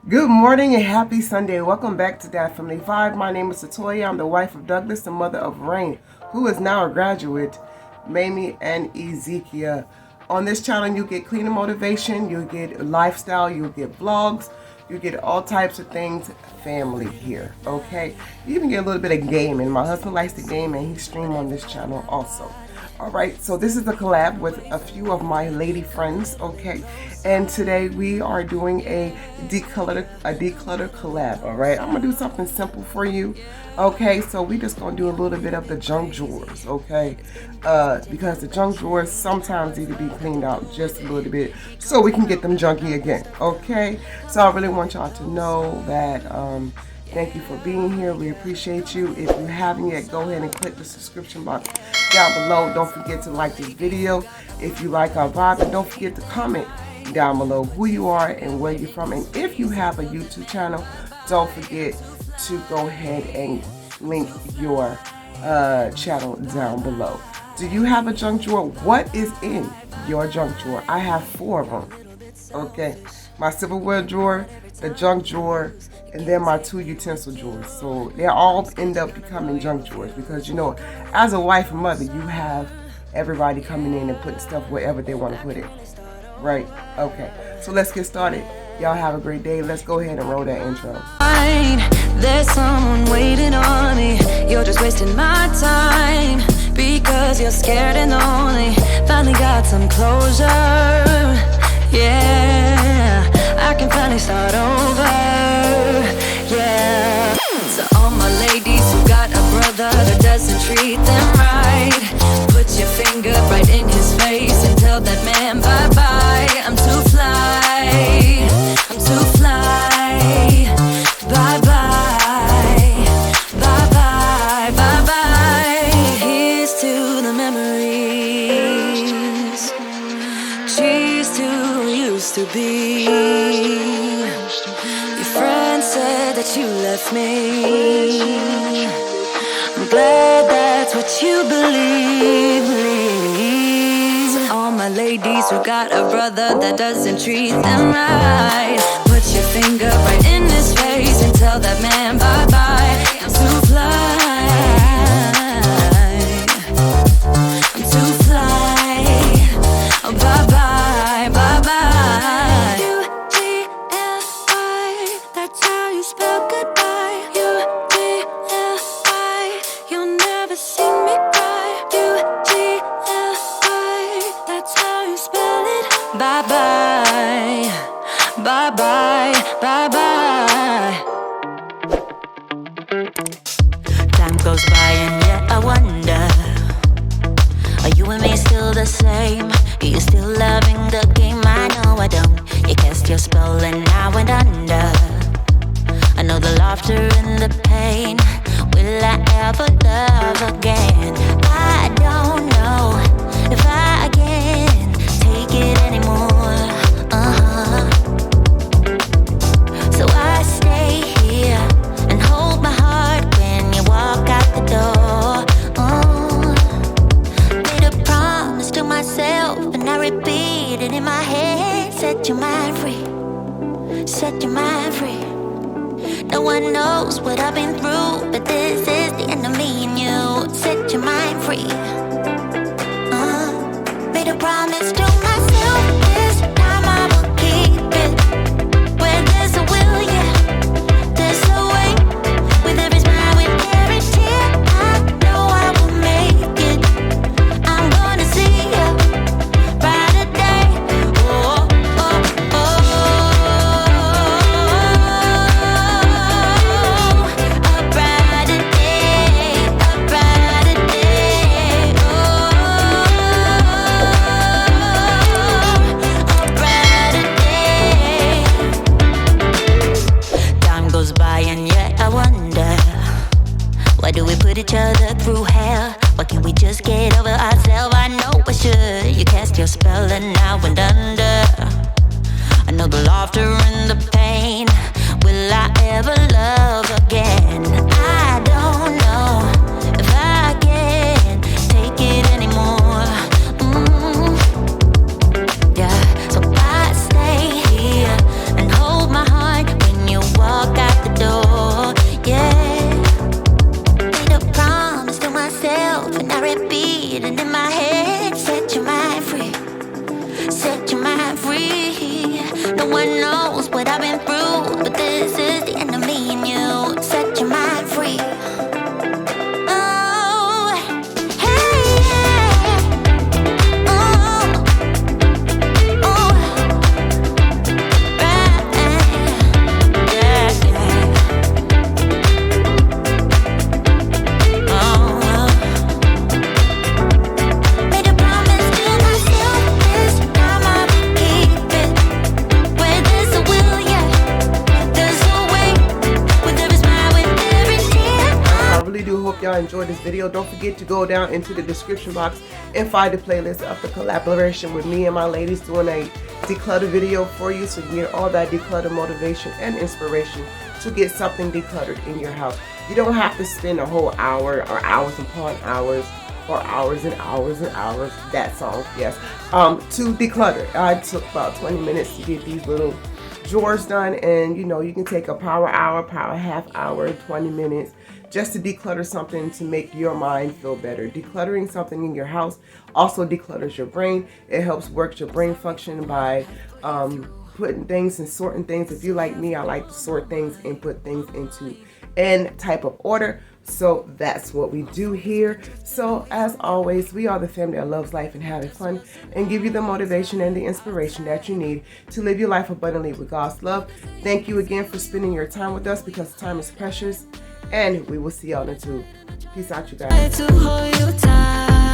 Good morning and happy Sunday. Welcome back to DATFAMILY5. My name is Atoya. I'm the wife of Douglas, the mother of Rayne, who is now a graduate, Mamie and Ezekia. On this channel, you get cleaning motivation, you get lifestyle, you get vlogs, you get all types of things family here, okay? You even get a little bit of gaming. My husband likes to game and he streams on this channel also. All right, so this is a collab with a few of my lady friends, okay? And today we are doing a declutter collab, all right? I'm gonna do something simple for you, okay? So we just gonna do a little bit of the junk drawers, okay? Because the junk drawers sometimes need to be cleaned out just a little bit so we can get them junky again, okay? So I really want y'all to know that thank you for being here. We appreciate you. If you haven't yet, go ahead and click the subscription box down below. Don't forget to like this video if you like our vibe, and don't forget to comment down below who you are and where you're from. And if you have a YouTube channel, don't forget to go ahead and link your channel down below. Do you have a junk drawer? What is in your junk drawer? I have 4 of them, okay? My silverware drawer, the junk drawer, and then my 2 utensil drawers. So they all end up becoming junk drawers because, you know, as a wife and mother, you have everybody coming in and putting stuff wherever they want to put it, right? Okay, so let's get started. Y'all have a great day. Let's go ahead and roll that intro. There's someone waiting on me. You're just wasting my time because you're scared and lonely. Finally got some closure. Yeah, I can finally start over. Yeah. So all my ladies who got a brother that doesn't treat them right, put your finger right in his face and tell that man bye-bye. I'm too fly, I'm too fly. Bye-bye, bye-bye, bye-bye. Here's to the memories. Cheers to who used to be. Your friend said that you left me. I'm glad that's what you believe. So all my ladies who got a brother that doesn't treat them right, put your finger right in his face and tell that man bye-bye. I'm too fly, I'm too fly. Oh, bye-bye, bye-bye. U-G-L-I, that's how you spell goodbye. U-G-L-I, you'll never see me cry. U-G-L-I, that's how you spell it. Bye-bye, bye-bye, bye-bye. Time goes by and yet I wonder, are you and me still the same? Are you still loving the game? I know I don't. You cast your spell and I went under. I know the laughter and the pain. Will I ever love again? I don't know if I can take it anymore. So I stay here and hold my heart when you walk out the door. Made a promise to myself and I repeat it in my head. Set your mind free, set your mind free. No one knows what I've been through, but this is the end of me and you. Set your mind free. Made a promise to myself, this time I will keep it. Where there's a will, yeah, there's a way. With every smile, with every tear, I know I will make it. I'm gonna see a brighter day. Oh, oh, oh, a brighter day, a brighter day. Oh, a brighter day. Time goes by and yet I wonder, why do we put each other through hell? Why can't we just get over ourselves? I know I should. You cast your spell and I went under. I know the laughter and the pain. Will I ever love again? I don't know if I can take it anymore. Yeah, so I stay here and hold my heart when No one knows what I've been through, but this is the end of me and you. Set your mind free. Oh, hey, yeah. Oh, oh, right, yeah, yeah. Oh, made a promise to myself this time I'll keep it. Where there's a will, yeah, there's a way. Where there is smile, with every tear. I really do hope y'all enjoyed this video. Don't forget to go down into the description box and find the playlist of the collaboration with me and my ladies doing a declutter video for you, so you can get all that declutter motivation and inspiration to get something decluttered in your house. You don't have to spend a whole hour or hours upon hours or hours and hours and hours, that song, yes, to declutter. I took about 20 minutes to get these little drawers done, and you know, you can take a power hour, power half hour, 20 minutes just to declutter something to make your mind feel better. Decluttering something in your house also declutters your brain. It helps work your brain function by putting things and sorting things. If you like me, I like to sort things and put things into N type of order. So that's what we do here. So as always, we are the family that loves life and having fun and give you the motivation and the inspiration that you need to live your life abundantly with God's love. Thank you again for spending your time with us, because time is precious, and we will see y'all in the tube. Peace out, you guys. To hold you tight.